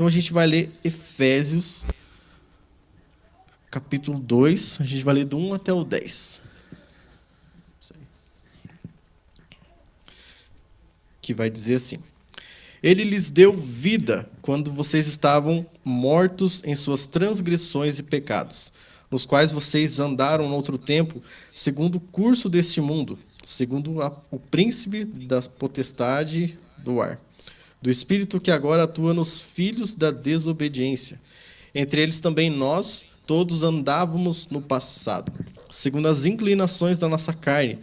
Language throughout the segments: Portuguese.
a gente vai ler Efésios, capítulo 2, a gente vai ler do 1 até o 10. Que vai dizer assim: Ele lhes deu vida quando vocês estavam mortos em suas transgressões e pecados, nos quais vocês andaram no outro tempo, segundo o curso deste mundo, segundo o príncipe da potestade do ar, do espírito que agora atua nos filhos da desobediência. Entre eles também nós, todos andávamos no passado, segundo as inclinações da nossa carne,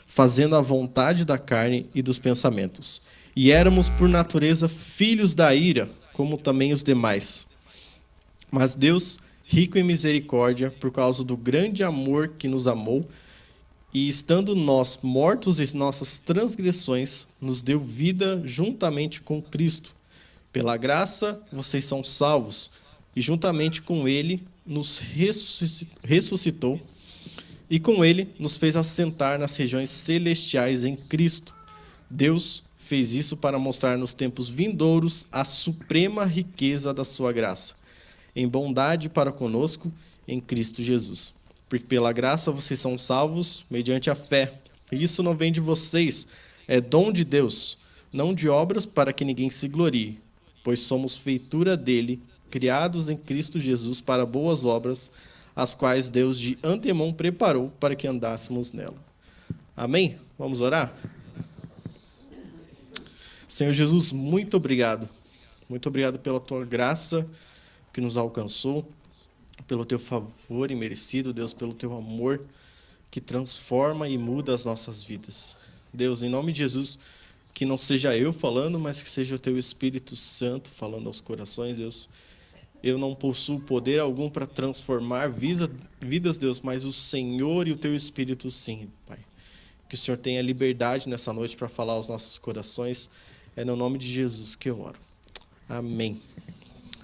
fazendo a vontade da carne e dos pensamentos. E éramos, por natureza, filhos da ira, como também os demais. Mas Deus, rico em misericórdia, por causa do grande amor que nos amou, e estando nós mortos em nossas transgressões, nos deu vida juntamente com Cristo. Pela graça, vocês são salvos, e juntamente com Ele nos ressuscitou, e com Ele nos fez assentar nas regiões celestiais em Cristo. Deus fez isso para mostrar nos tempos vindouros a suprema riqueza da sua graça, em bondade para conosco em Cristo Jesus. Porque pela graça vocês são salvos mediante a fé. E isso não vem de vocês, é dom de Deus, não de obras para que ninguém se glorie, pois somos feitura dele, criados em Cristo Jesus para boas obras, as quais Deus de antemão preparou para que andássemos nela. Amém? Vamos orar? Senhor Jesus, muito obrigado. Muito obrigado pela tua graça que nos alcançou, pelo teu favor imerecido, Deus, pelo teu amor que transforma e muda as nossas vidas. Deus, em nome de Jesus, que não seja eu falando, mas que seja o teu Espírito Santo falando aos corações, Deus. Eu não possuo poder algum para transformar vidas, Deus, mas o Senhor e o teu Espírito sim, Pai. Que o Senhor tenha liberdade nessa noite para falar aos nossos corações. É no nome de Jesus que eu oro. Amém.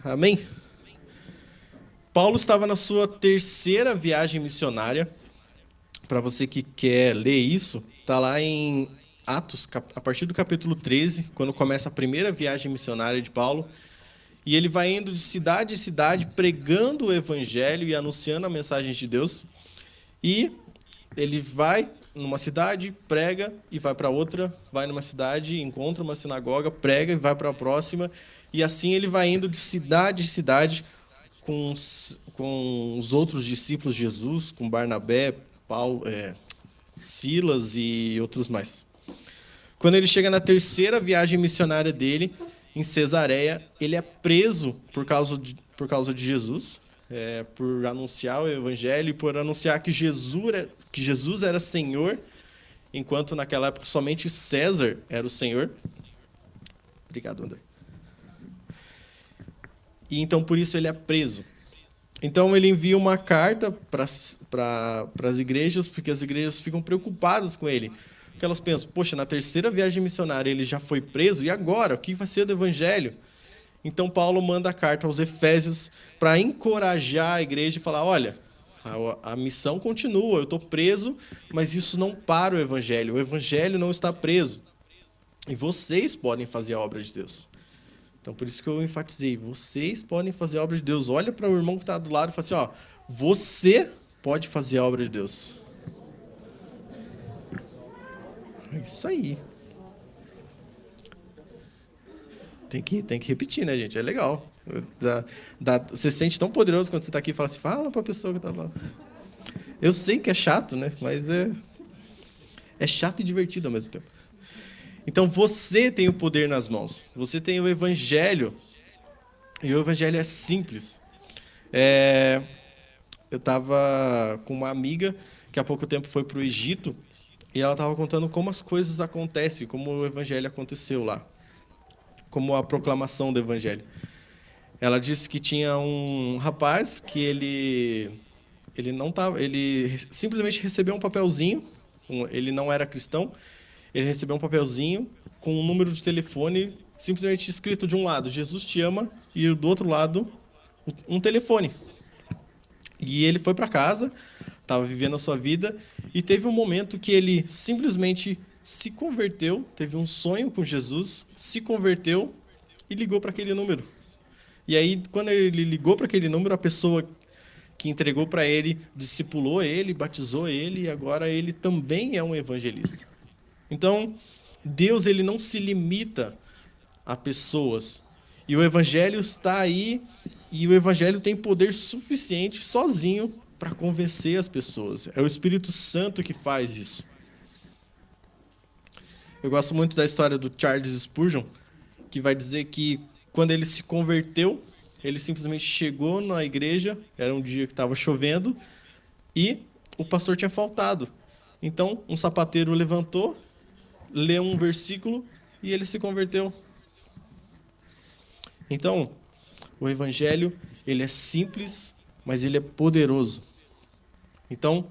Amém. Paulo estava na sua terceira viagem missionária. Para você que quer ler isso, está lá em Atos, a partir do capítulo 13, quando começa a primeira viagem missionária de Paulo. E ele vai indo de cidade em cidade, pregando o evangelho e anunciando a mensagem de Deus. E ele vai numa cidade, prega e vai para outra, vai numa cidade, encontra uma sinagoga, prega e vai para a próxima, e assim ele vai indo de cidade em cidade com os outros discípulos de Jesus, com Barnabé, Paulo, Silas e outros mais. Quando ele chega na terceira viagem missionária dele, em Cesareia, ele é preso por causa de Jesus, por anunciar o evangelho e por anunciar que Jesus era Senhor, enquanto naquela época somente César era o Senhor. Obrigado, André. E então por isso ele é preso. Então ele envia uma carta para as igrejas, porque as igrejas ficam preocupadas com ele. Porque elas pensam, poxa, na terceira viagem missionária ele já foi preso, e agora? O que vai ser do evangelho? Então Paulo manda a carta aos Efésios para encorajar a igreja e falar, olha, a missão continua, eu estou preso, mas isso não para o evangelho não está preso. E vocês podem fazer a obra de Deus. Então por isso que eu enfatizei, vocês podem fazer a obra de Deus. Olha para o irmão que está do lado e fala assim, ó, você pode fazer a obra de Deus. É isso aí. Tem que repetir, né, gente? É legal. Você se sente tão poderoso quando você está aqui e fala assim, fala para a pessoa que está lá. Eu sei que é chato, né? Mas é chato e divertido ao mesmo tempo. Então, você tem o poder nas mãos. Você tem o evangelho. E o evangelho é simples. Eu estava com uma amiga que há pouco tempo foi para o Egito e ela estava contando como as coisas acontecem, como o evangelho aconteceu lá. Como a proclamação do evangelho. Ela disse que tinha um rapaz que ele simplesmente recebeu um papelzinho, ele não era cristão, ele recebeu um papelzinho com um número de telefone simplesmente escrito de um lado, Jesus te ama, e do outro lado, um telefone. E ele foi para casa, estava vivendo a sua vida, e teve um momento que ele simplesmente se converteu, teve um sonho com Jesus, se converteu e ligou para aquele número. E aí, quando ele ligou para aquele número, a pessoa que entregou para ele discipulou ele, batizou ele, e agora ele também é um evangelista. Então, Deus ele não se limita a pessoas. E o evangelho está aí, e o evangelho tem poder suficiente sozinho para convencer as pessoas. É o Espírito Santo que faz isso. Eu gosto muito da história do Charles Spurgeon, que vai dizer que quando ele se converteu, ele simplesmente chegou na igreja, era um dia que estava chovendo, e o pastor tinha faltado. Então, um sapateiro levantou, leu um versículo e ele se converteu. Então, o evangelho, ele é simples, mas ele é poderoso. Então,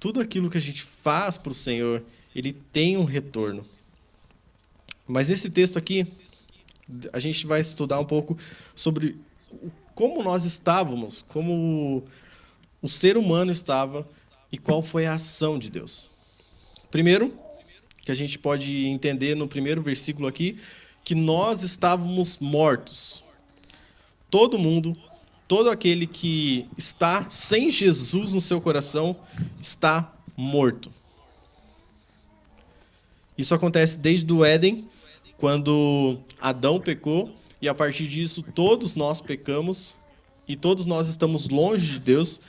tudo aquilo que a gente faz para o Senhor, ele tem um retorno. Mas nesse texto aqui, a gente vai estudar um pouco sobre como nós estávamos, como o ser humano estava e qual foi a ação de Deus. Primeiro, que a gente pode entender no primeiro versículo aqui, que nós estávamos mortos. Todo mundo, todo aquele que está sem Jesus no seu coração, está morto. Isso acontece desde o Éden, quando Adão pecou, e a partir disso todos nós pecamos, e todos nós estamos longe de Deus.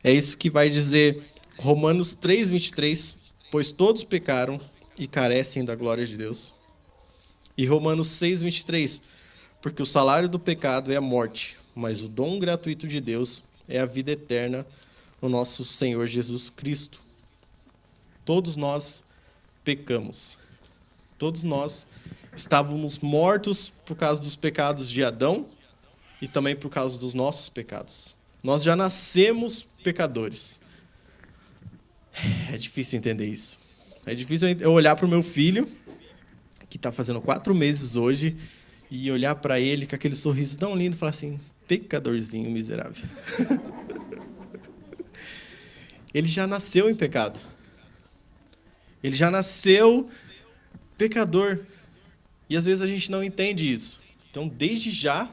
É isso que vai dizer Romanos 3:23, pois todos pecaram e carecem da glória de Deus. E Romanos 6:23, porque o salário do pecado é a morte, mas o dom gratuito de Deus é a vida eterna no nosso Senhor Jesus Cristo. Todos nós pecamos. Todos nós estávamos mortos por causa dos pecados de Adão e também por causa dos nossos pecados. Nós já nascemos pecadores. É difícil entender isso. É difícil eu olhar para o meu filho, que está fazendo 4 meses hoje, e olhar para ele com aquele sorriso tão lindo e falar assim, pecadorzinho miserável. Ele já nasceu em pecado. Ele já nasceu pecador. E às vezes a gente não entende isso. Então, desde já,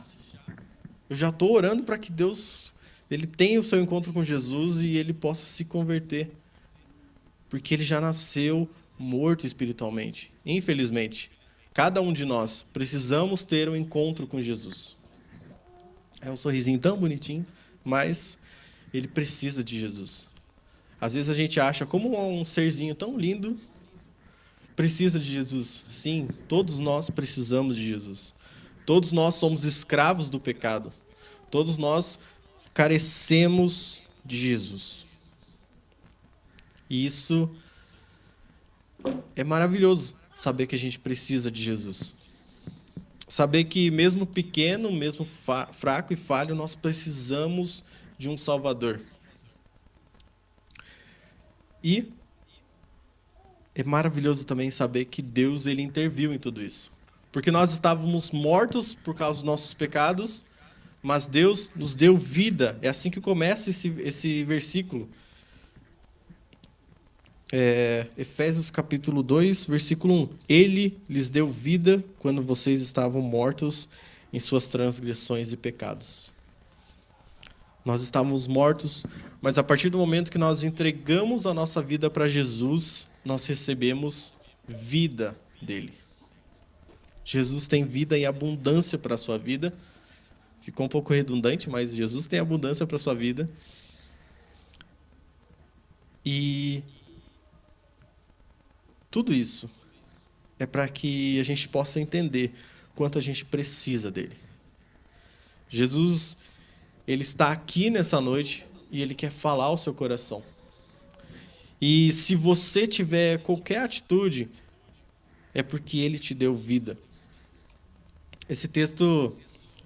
eu já estou orando para que Deus ele tenha o seu encontro com Jesus e ele possa se converter. Porque ele já nasceu morto espiritualmente. Infelizmente, cada um de nós precisamos ter um encontro com Jesus. É um sorrisinho tão bonitinho, mas ele precisa de Jesus. Às vezes a gente acha como um serzinho tão lindo precisa de Jesus. Sim, todos nós precisamos de Jesus. Todos nós somos escravos do pecado. Todos nós carecemos de Jesus. E isso é maravilhoso, saber que a gente precisa de Jesus. Saber que mesmo pequeno, mesmo fraco e falho, nós precisamos de um Salvador. E é maravilhoso também saber que Deus ele interviu em tudo isso. Porque nós estávamos mortos por causa dos nossos pecados, mas Deus nos deu vida. É assim que começa esse versículo. Efésios capítulo 2, versículo 1. Ele lhes deu vida quando vocês estavam mortos em suas transgressões e pecados. Nós estávamos mortos, mas a partir do momento que nós entregamos a nossa vida para Jesus, nós recebemos vida dele. Jesus tem vida em abundância para a sua vida. Ficou um pouco redundante, mas Jesus tem abundância para a sua vida. E tudo isso é para que a gente possa entender quanto a gente precisa dele. Jesus, ele está aqui nessa noite e ele quer falar ao seu coração. E se você tiver qualquer atitude, é porque ele te deu vida. Esse texto,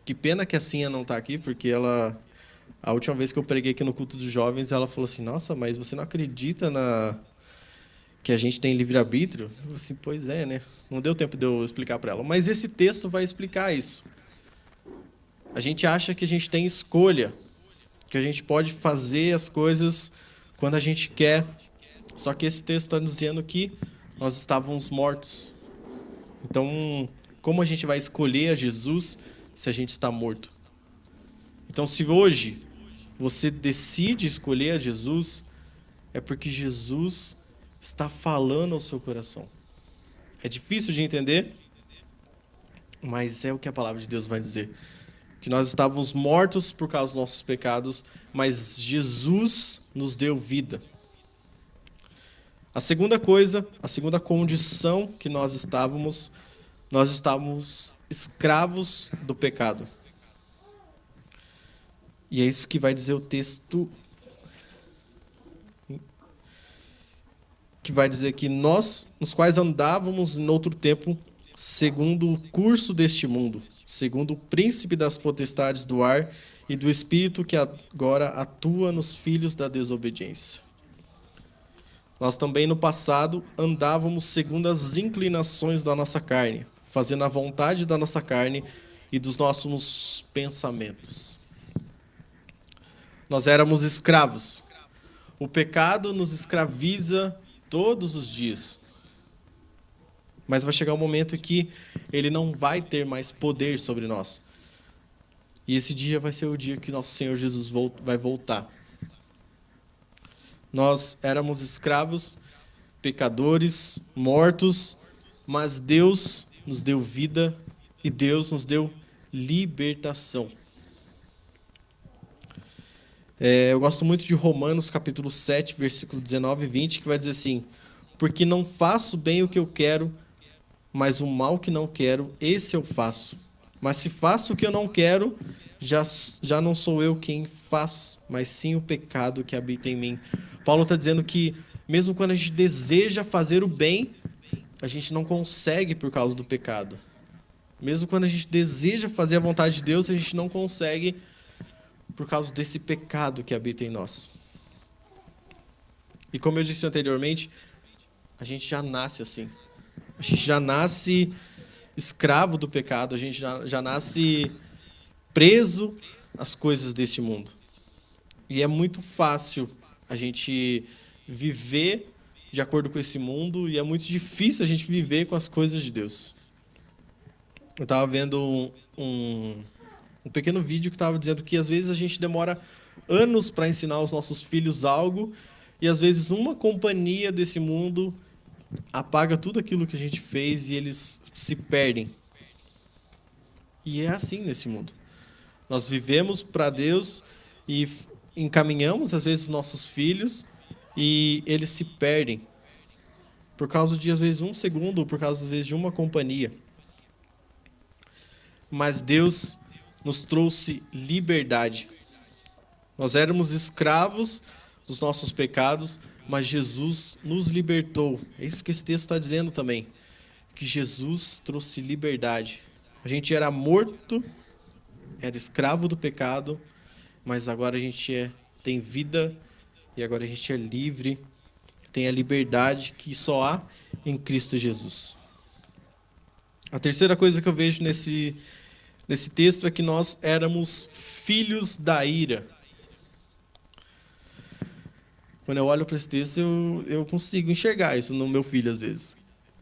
que pena que a Cinha não está aqui, porque a última vez que eu preguei aqui no culto dos jovens, ela falou assim, nossa, mas você não acredita que a gente tem livre-arbítrio? Eu falei assim, pois é, né? Não deu tempo de eu explicar para ela. Mas esse texto vai explicar isso. A gente acha que a gente tem escolha, que a gente pode fazer as coisas quando a gente quer. Só que esse texto está dizendo que nós estávamos mortos. Então, como a gente vai escolher a Jesus se a gente está morto? Então, se hoje você decide escolher a Jesus, é porque Jesus está falando ao seu coração. É difícil de entender, mas é o que a palavra de Deus vai dizer. Que nós estávamos mortos por causa dos nossos pecados, mas Jesus nos deu vida. A segunda coisa, a segunda condição que nós estávamos escravos do pecado. E é isso que vai dizer o texto, que vai dizer que nós, nos quais andávamos em outro tempo, segundo o curso deste mundo, segundo o príncipe das potestades do ar e do espírito que agora atua nos filhos da desobediência. Nós também no passado andávamos segundo as inclinações da nossa carne, fazendo a vontade da nossa carne e dos nossos pensamentos. Nós éramos escravos. O pecado nos escraviza todos os dias. Mas vai chegar um momento que ele não vai ter mais poder sobre nós. E esse dia vai ser o dia que nosso Senhor Jesus vai voltar. Nós éramos escravos, pecadores, mortos, mas Deus nos deu vida e Deus nos deu libertação. Eu gosto muito de Romanos, capítulo 7, versículo 19 e 20, que vai dizer assim: porque não faço bem o que eu quero, mas o mal que não quero, esse eu faço. Mas se faço o que eu não quero, já não sou eu quem faz, mas sim o pecado que habita em mim. Paulo está dizendo que, mesmo quando a gente deseja fazer o bem, a gente não consegue por causa do pecado. Mesmo quando a gente deseja fazer a vontade de Deus, a gente não consegue por causa desse pecado que habita em nós. E como eu disse anteriormente, a gente já nasce assim. A gente já nasce escravo do pecado, a gente já nasce preso às coisas deste mundo. E é muito fácil a gente viver de acordo com esse mundo e é muito difícil a gente viver com as coisas de Deus. Eu estava vendo um pequeno vídeo que estava dizendo que às vezes a gente demora anos para ensinar os nossos filhos algo e às vezes uma companhia desse mundo apaga tudo aquilo que a gente fez e eles se perdem. E é assim nesse mundo. Nós vivemos para Deus e encaminhamos às vezes nossos filhos e eles se perdem por causa de às vezes um segundo ou por causa às vezes de uma companhia. Mas Deus nos trouxe liberdade. Nós éramos escravos dos nossos pecados, mas Jesus nos libertou. É isso que esse texto está dizendo também, que Jesus trouxe liberdade. A gente era morto, era escravo do pecado, mas agora a gente tem vida e agora a gente é livre, tem a liberdade que só há em Cristo Jesus. A terceira coisa que eu vejo nesse texto é que nós éramos filhos da ira. Quando eu olho para esse texto, eu consigo enxergar isso no meu filho às vezes.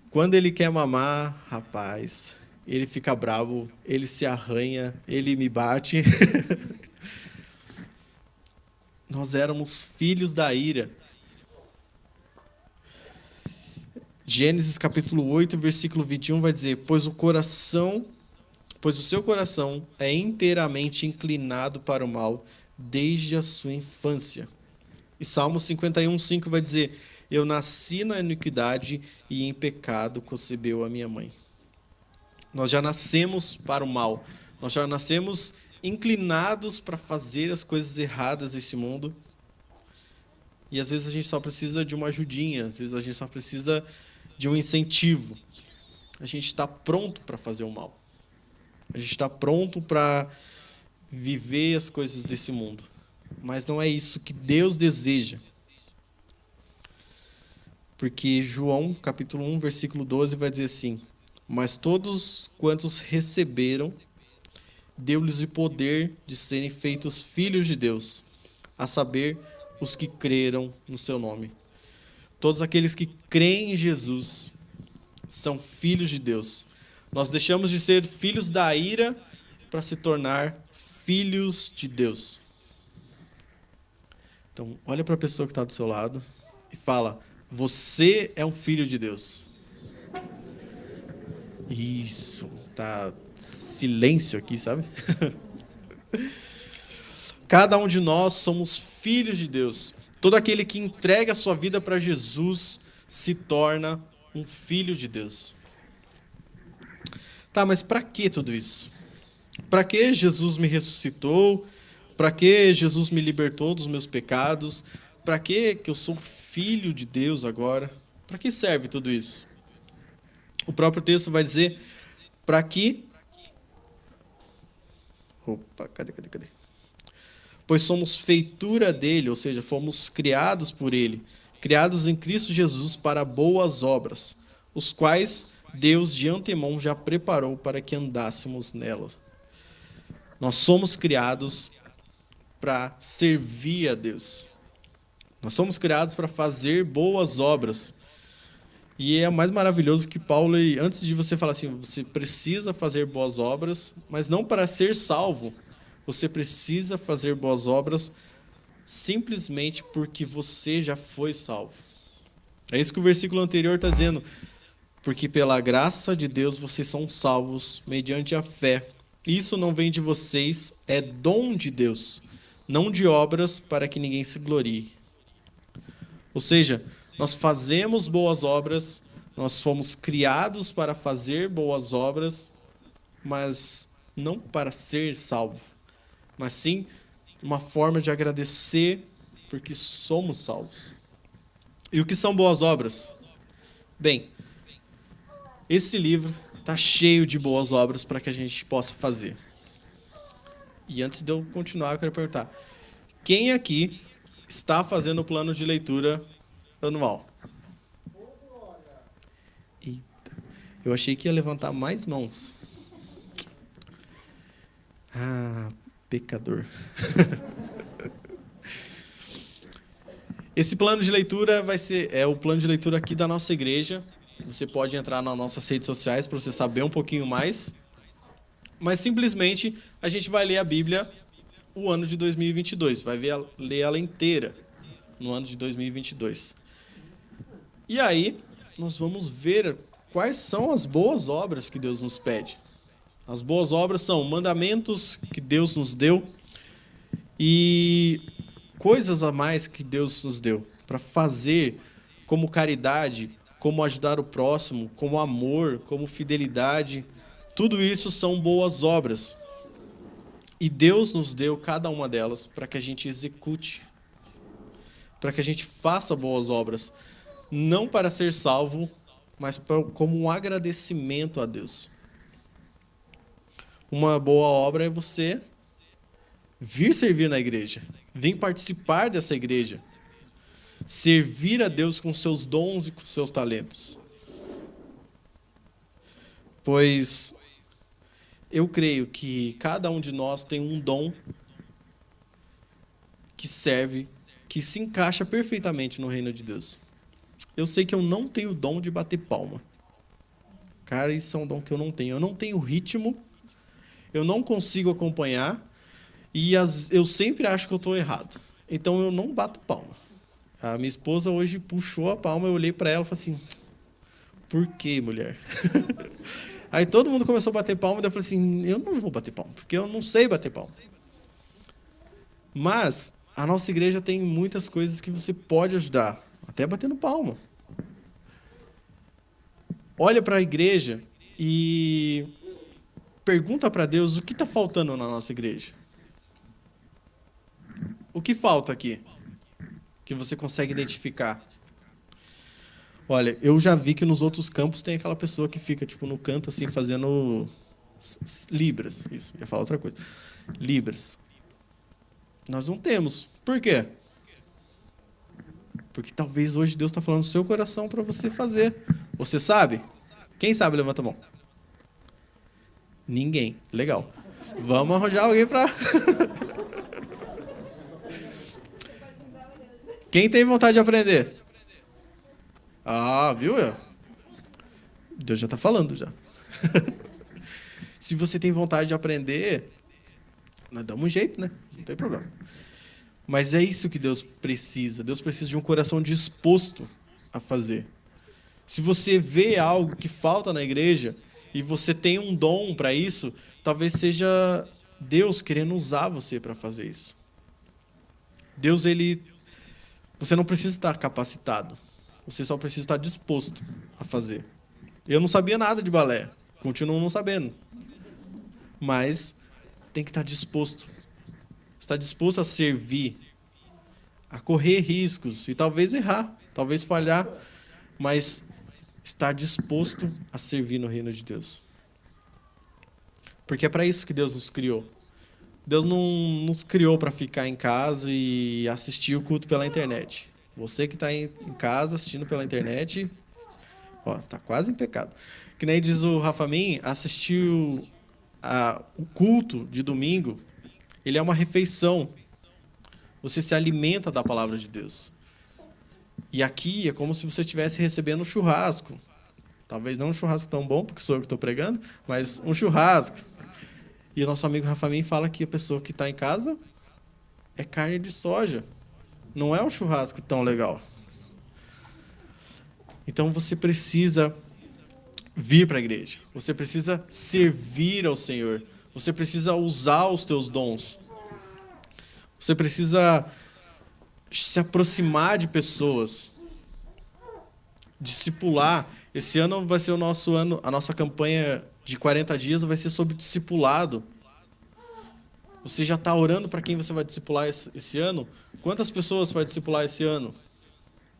Quando ele quer mamar, rapaz, ele fica bravo, ele se arranha, ele me bate. Nós éramos filhos da ira. Gênesis capítulo 8, versículo 21 vai dizer: pois o seu coração é inteiramente inclinado para o mal desde a sua infância. E Salmo 51:5 vai dizer: eu nasci na iniquidade e em pecado concebeu a minha mãe. Nós já nascemos para o mal. Nós já nascemos inclinados para fazer as coisas erradas deste mundo. E às vezes a gente só precisa de uma ajudinha, às vezes a gente só precisa de um incentivo. A gente está pronto para fazer o mal. A gente está pronto para viver as coisas desse mundo. Mas não é isso que Deus deseja. Porque João, capítulo 1, versículo 12, vai dizer assim: mas todos quantos receberam, deu-lhes o poder de serem feitos filhos de Deus, a saber, os que creram no seu nome. Todos aqueles que creem em Jesus são filhos de Deus. Nós deixamos de ser filhos da ira para se tornar filhos de Deus. Então, olha para a pessoa que está do seu lado e fala: você é um filho de Deus. Isso, tá silêncio aqui, sabe? Cada um de nós somos filhos de Deus. Todo aquele que entrega a sua vida para Jesus se torna um filho de Deus. Tá, mas para que tudo isso? Para que Jesus me ressuscitou? Para que Jesus me libertou dos meus pecados? Para que eu sou filho de Deus agora? Para que serve tudo isso? O próprio texto vai dizer para que... Opa, cadê? Pois somos feitura dele, ou seja, fomos criados por ele, criados em Cristo Jesus para boas obras, os quais Deus de antemão já preparou para que andássemos nelas. Nós somos criados para servir a Deus. Nós somos criados para fazer boas obras. E é mais maravilhoso que Paulo, antes de você falar assim, você precisa fazer boas obras, mas não para ser salvo. Você precisa fazer boas obras simplesmente porque você já foi salvo. É isso que o versículo anterior está dizendo. Porque pela graça de Deus vocês são salvos mediante a fé. Isso não vem de vocês, é dom de Deus, não de obras para que ninguém se glorie. Ou seja, nós fazemos boas obras, nós fomos criados para fazer boas obras, mas não para ser salvo, mas sim uma forma de agradecer porque somos salvos. E o que são boas obras? Bem, esse livro está cheio de boas obras para que a gente possa fazer. E antes de eu continuar, eu quero perguntar: quem aqui está fazendo o plano de leitura anual? Eita, eu achei que ia levantar mais mãos. Ah, pecador. Esse plano de leitura é o plano de leitura aqui da nossa igreja. Você pode entrar nas nossas redes sociais para você saber um pouquinho mais. Mas simplesmente a gente vai ler a Bíblia o ano de 2022. Vai ler ela inteira no ano de 2022. E aí nós vamos ver quais são as boas obras que Deus nos pede. As boas obras são mandamentos que Deus nos deu e coisas a mais que Deus nos deu para fazer, como caridade, como ajudar o próximo, como amor, como fidelidade. Tudo isso são boas obras. E Deus nos deu cada uma delas para que a gente execute, para que a gente faça boas obras, não para ser salvo, mas como um agradecimento a Deus. Uma boa obra é você vir servir na igreja, vir participar dessa igreja, servir a Deus com seus dons e com seus talentos. Pois eu creio que cada um de nós tem um dom que serve, que se encaixa perfeitamente no reino de Deus. Eu sei que eu não tenho o dom de bater palma. Cara, isso é um dom que eu não tenho. Eu não tenho ritmo, eu não consigo acompanhar e eu sempre acho que eu estou errado. Então eu não bato palma. A minha esposa hoje puxou a palma, eu olhei para ela e falei assim: por que, mulher? Aí todo mundo começou a bater palma, e eu falei assim: eu não vou bater palma, porque eu não sei bater palma. Mas a nossa igreja tem muitas coisas que você pode ajudar, até batendo palma. Olha para a igreja e pergunta para Deus o que está faltando na nossa igreja. O que falta aqui? Que você consegue identificar. Olha, eu já vi que nos outros campos tem aquela pessoa que fica tipo no canto assim fazendo libras. Isso, ia falar outra coisa. Libras. Nós não temos. Por quê? Porque talvez hoje Deus está falando no seu coração para você fazer. Você sabe? Quem sabe, levanta a mão. Ninguém. Legal. Vamos arranjar alguém para... Quem tem vontade de aprender? Ah, viu? Deus já está falando já. Se você tem vontade de aprender, Nós damos um jeito, né? Não tem problema. Mas é isso que Deus precisa. Deus precisa de um coração disposto a fazer. Se você vê algo que falta na igreja e você tem um dom para isso, talvez seja Deus querendo usar você para fazer isso. Deus, você não precisa estar capacitado. Você só precisa estar disposto a fazer. Eu não sabia nada de balé. Continuo não sabendo. Mas tem que estar disposto. Está disposto a servir, a correr riscos e talvez errar, talvez falhar, mas estar disposto a servir no reino de Deus. Porque é para isso que Deus nos criou. Deus não nos criou para ficar em casa e assistir o culto pela internet. Você que está em casa assistindo pela internet, ó, tá quase em pecado. Que nem diz o Rafa Min, assistir o culto de domingo, ele é uma refeição. Você se alimenta da palavra de Deus. E aqui é como se você estivesse recebendo um churrasco. Talvez não um churrasco tão bom, porque sou eu que estou pregando, mas um churrasco. E o nosso amigo Rafa Min fala que a pessoa que está em casa é carne de soja. Não é um churrasco tão legal. Então você precisa vir para a igreja. Você precisa servir ao Senhor. Você precisa usar os teus dons. Você precisa se aproximar de pessoas. Discipular. Esse ano vai ser o nosso ano, a nossa campanha de 40 dias vai ser sobre discipulado. Você já está orando para quem você vai discipular esse ano? Quantas pessoas você vai discipular esse ano?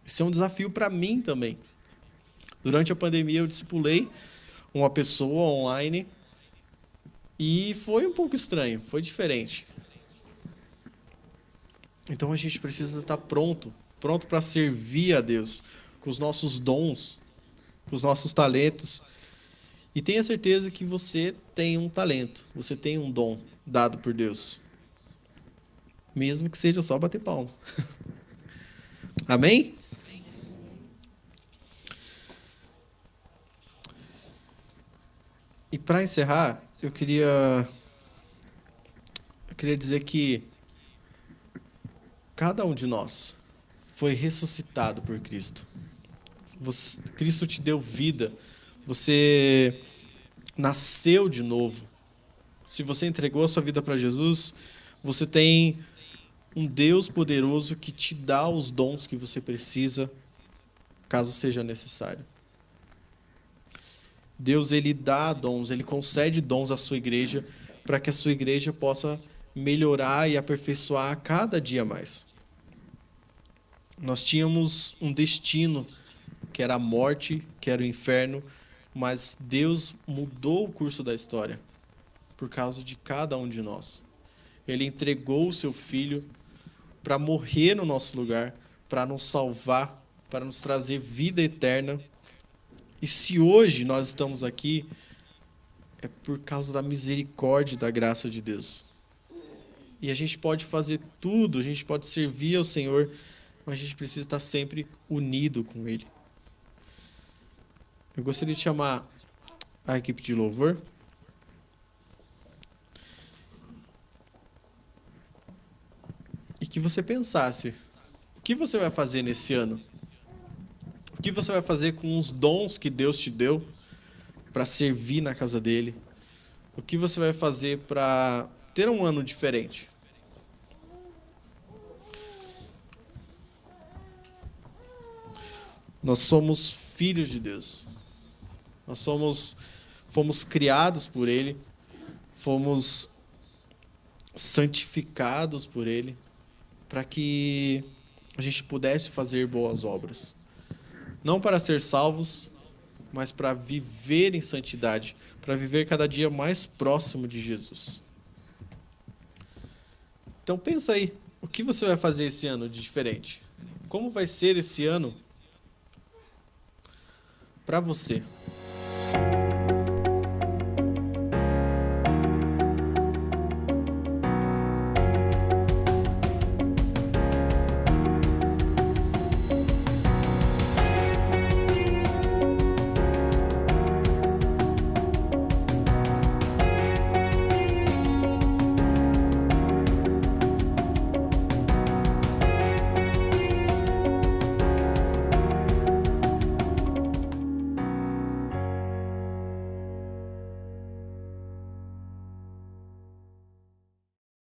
Isso é um desafio para mim também. Durante a pandemia eu discipulei uma pessoa online e foi um pouco estranho, foi diferente. Então a gente precisa estar pronto para servir a Deus, com os nossos dons, com os nossos talentos. E tenha certeza que você tem um talento, você tem um dom dado por Deus. Mesmo que seja só bater palma. Amém? E para encerrar, eu queria dizer que cada um de nós foi ressuscitado por Cristo. Cristo te deu vida. Você nasceu de novo. Se você entregou a sua vida para Jesus, você tem um Deus poderoso que te dá os dons que você precisa, caso seja necessário. Deus, ele dá dons, ele concede dons à sua igreja para que a sua igreja possa melhorar e aperfeiçoar a cada dia mais. Nós tínhamos um destino, que era a morte, que era o inferno, mas Deus mudou o curso da história por causa de cada um de nós. Ele entregou o seu Filho para morrer no nosso lugar, para nos salvar, para nos trazer vida eterna. E se hoje nós estamos aqui, é por causa da misericórdia e da graça de Deus. E a gente pode fazer tudo, a gente pode servir ao Senhor, mas a gente precisa estar sempre unido com Ele. Eu gostaria de chamar a equipe de louvor. E que você pensasse, o que você vai fazer nesse ano? O que você vai fazer com os dons que Deus te deu para servir na casa dele? O que você vai fazer para ter um ano diferente? Nós somos filhos de Deus. Nós fomos criados por Ele, fomos santificados por Ele, para que a gente pudesse fazer boas obras. Não para ser salvos, mas para viver em santidade, para viver cada dia mais próximo de Jesus. Então pensa aí, o que você vai fazer esse ano de diferente? Como vai ser esse ano para você?